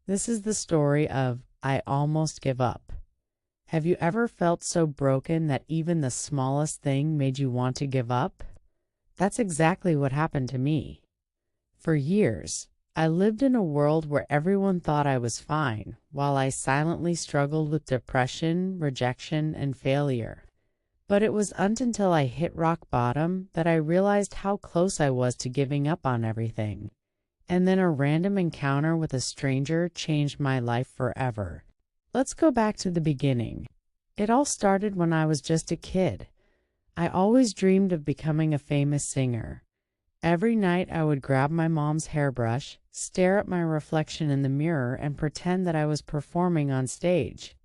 This is the story of I almost give up. Have you ever felt so broken that even the smallest thing made you want to give up? That's exactly what happened to me. For years, I lived in a world where everyone thought I was fine, while I silently struggled with depression, rejection, and failure. But it was until I hit rock bottom that I realized how close I was to giving up on everything. And then a random encounter with a stranger changed my life forever. Let's go back to the beginning. It all started when I was just a kid. I always dreamed of becoming a famous singer. Every night I would grab my mom's hairbrush, stare at my reflection in the mirror, and pretend that I was performing on stage.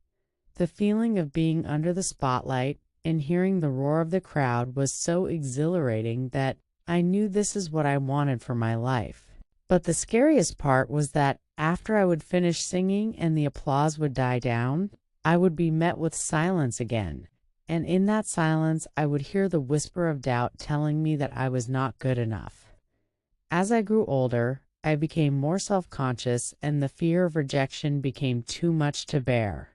The feeling of being under the spotlight and hearing the roar of the crowd was so exhilarating that I knew this is what I wanted for my life. But the scariest part was that after I would finish singing and the applause would die down, I would be met with silence again. And in that silence, I would hear the whisper of doubt telling me that I was not good enough. As I grew older, I became more self-conscious and the fear of rejection became too much to bear.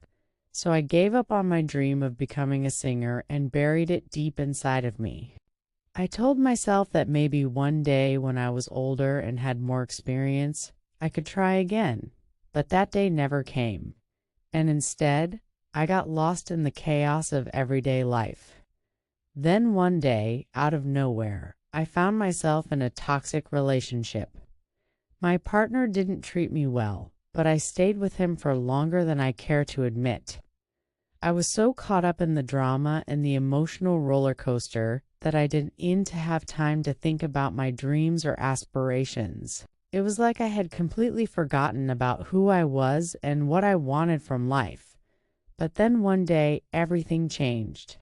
So I gave up on my dream of becoming a singer and buried it deep inside of me. I told myself that maybe one day when I was older and had more experience, I could try again, but that day never came. And instead, I got lost in the chaos of everyday life. Then one day, out of nowhere, I found myself in a toxic relationship. My partner didn't treat me well, but I stayed with him for longer than I care to admit. I was so caught up in the drama and the emotional roller coaster that I didn't have time to think about my dreams or aspirations. It was like I had completely forgotten about who I was and what I wanted from life. But then one day, everything changed.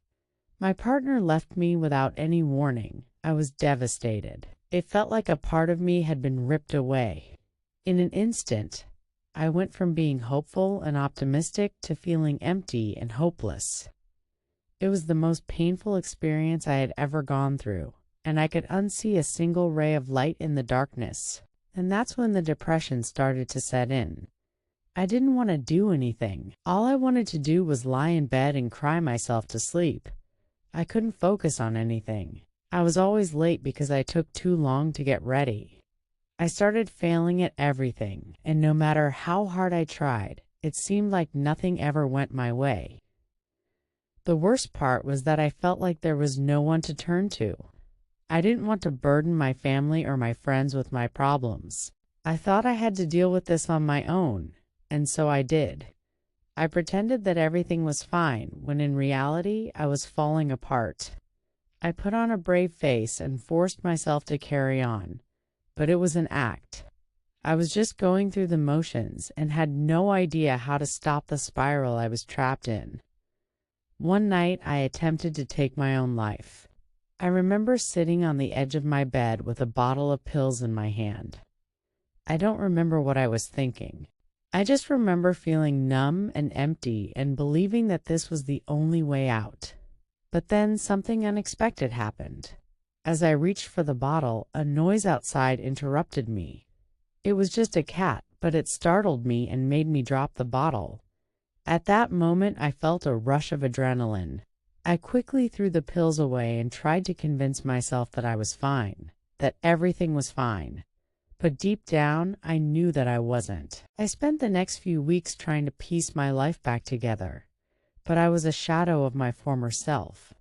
My partner left me without any warning. I was devastated. It felt like a part of me had been ripped away. In an instant, I went from being hopeful and optimistic to feeling empty and hopeless. It was the most painful experience I had ever gone through, and I could unsee a single ray of light in the darkness. And that's when the depression started to set in. I didn't want to do anything. All I wanted to do was lie in bed and cry myself to sleep. I couldn't focus on anything. I was always late because I took too long to get ready. I started failing at everything, and no matter how hard I tried, it seemed like nothing ever went my way. The worst part was that I felt like there was no one to turn to. I didn't want to burden my family or my friends with my problems. I thought I had to deal with this on my own. And so I did. I pretended that everything was fine, when in reality, I was falling apart. I put on a brave face and forced myself to carry on. But it was an act. I was just going through the motions and had no idea how to stop the spiral I was trapped in. One night, I attempted to take my own life. I remember sitting on the edge of my bed with a bottle of pills in my hand. I don't remember what I was thinking. I just remember feeling numb and empty and believing that this was the only way out. But then something unexpected happened. As I reached for the bottle, a noise outside interrupted me. It was just a cat, but it startled me and made me drop the bottle. At that moment, I felt a rush of adrenaline. I quickly threw the pills away and tried to convince myself that I was fine, that everything was fine. But deep down, I knew that I wasn't. I spent the next few weeks trying to piece my life back together, but I was a shadow of my former self.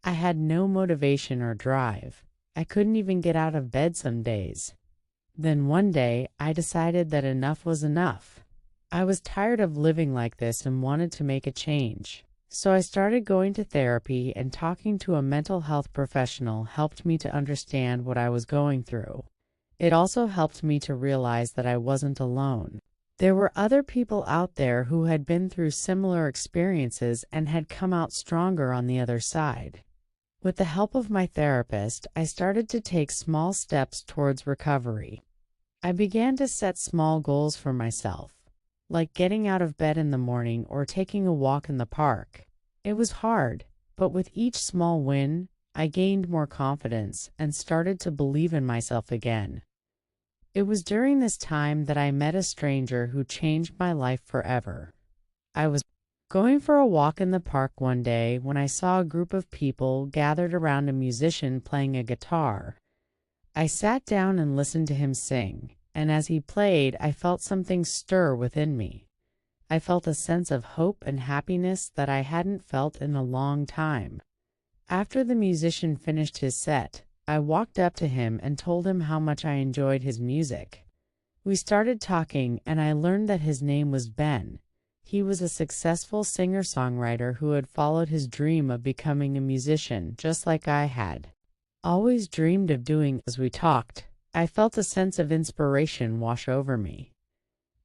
I had no motivation or drive. I couldn't even get out of bed some days. Then one day, I decided that enough was enough. I was tired of living like this and wanted to make a change. So I started going to therapy, and talking to a mental health professional helped me to understand what I was going through. It also helped me to realize that I wasn't alone. There were other people out there who had been through similar experiences and had come out stronger on the other side. With the help of my therapist, I started to take small steps towards recovery. I began to set small goals for myself, like getting out of bed in the morning or taking a walk in the park. It was hard, but with each small win, I gained more confidence and started to believe in myself again. It was during this time that I met a stranger who changed my life forever. I was going for a walk in the park one day when I saw a group of people gathered around a musician playing a guitar. I sat down and listened to him sing, and as he played, I felt something stir within me. I felt a sense of hope and happiness that I hadn't felt in a long time. After the musician finished his set, I walked up to him and told him how much I enjoyed his music. We started talking, and I learned that his name was Ben. He was a successful singer-songwriter who had followed his dream of becoming a musician, just like I had always dreamed of doing. As we talked, I felt a sense of inspiration wash over me.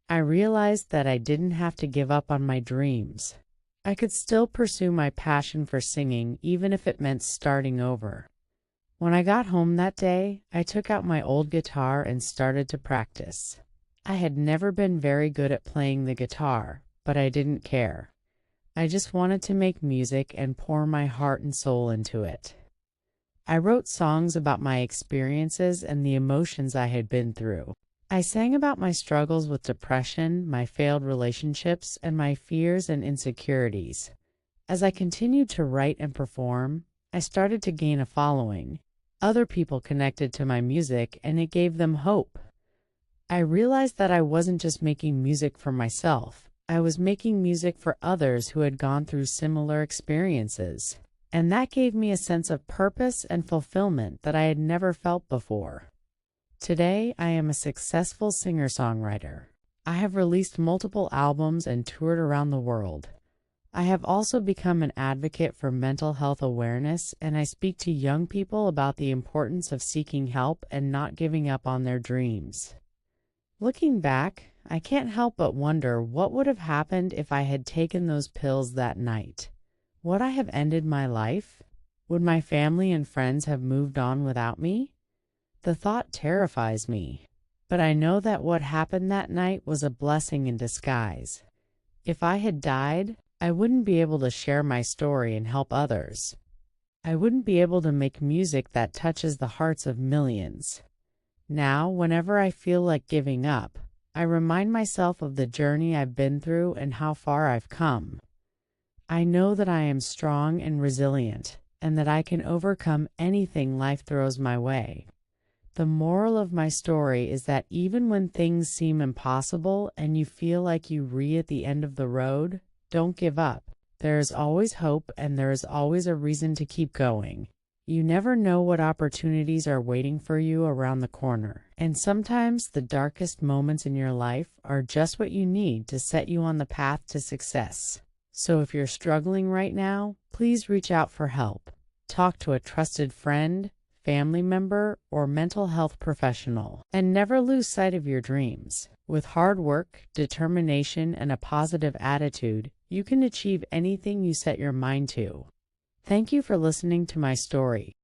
I realized that I didn't have to give up on my dreams. I could still pursue my passion for singing, even if it meant starting over. When I got home that day, I took out my old guitar and started to practice. I had never been very good at playing the guitar, but I didn't care. I just wanted to make music and pour my heart and soul into it. I wrote songs about my experiences and the emotions I had been through. I sang about my struggles with depression, my failed relationships, and my fears and insecurities. As I continued to write and perform, I started to gain a following. Other people connected to my music, and it gave them hope. I realized that I wasn't just making music for myself. I was making music for others who had gone through similar experiences. And that gave me a sense of purpose and fulfillment that I had never felt before. Today, I am a successful singer-songwriter. I have released multiple albums and toured around the world. I have also become an advocate for mental health awareness, and I speak to young people about the importance of seeking help and not giving up on their dreams. Looking back, I can't help but wonder what would have happened if I had taken those pills that night. Would I have ended my life? Would my family and friends have moved on without me? The thought terrifies me, but I know that what happened that night was a blessing in disguise. If I had died, I wouldn't be able to share my story and help others. I wouldn't be able to make music that touches the hearts of millions. Now, whenever I feel like giving up, I remind myself of the journey I've been through and how far I've come. I know that I am strong and resilient, and that I can overcome anything life throws my way. The moral of my story is that even when things seem impossible and you feel like you're at the end of the road, don't give up. There is always hope, and there is always a reason to keep going. You never know what opportunities are waiting for you around the corner, and sometimes the darkest moments in your life are just what you need to set you on the path to success. So if you're struggling right now, please reach out for help. Talk to a trusted friend, family member, or mental health professional. And never lose sight of your dreams. With hard work, determination, and a positive attitude, you can achieve anything you set your mind to. Thank you for listening to my story.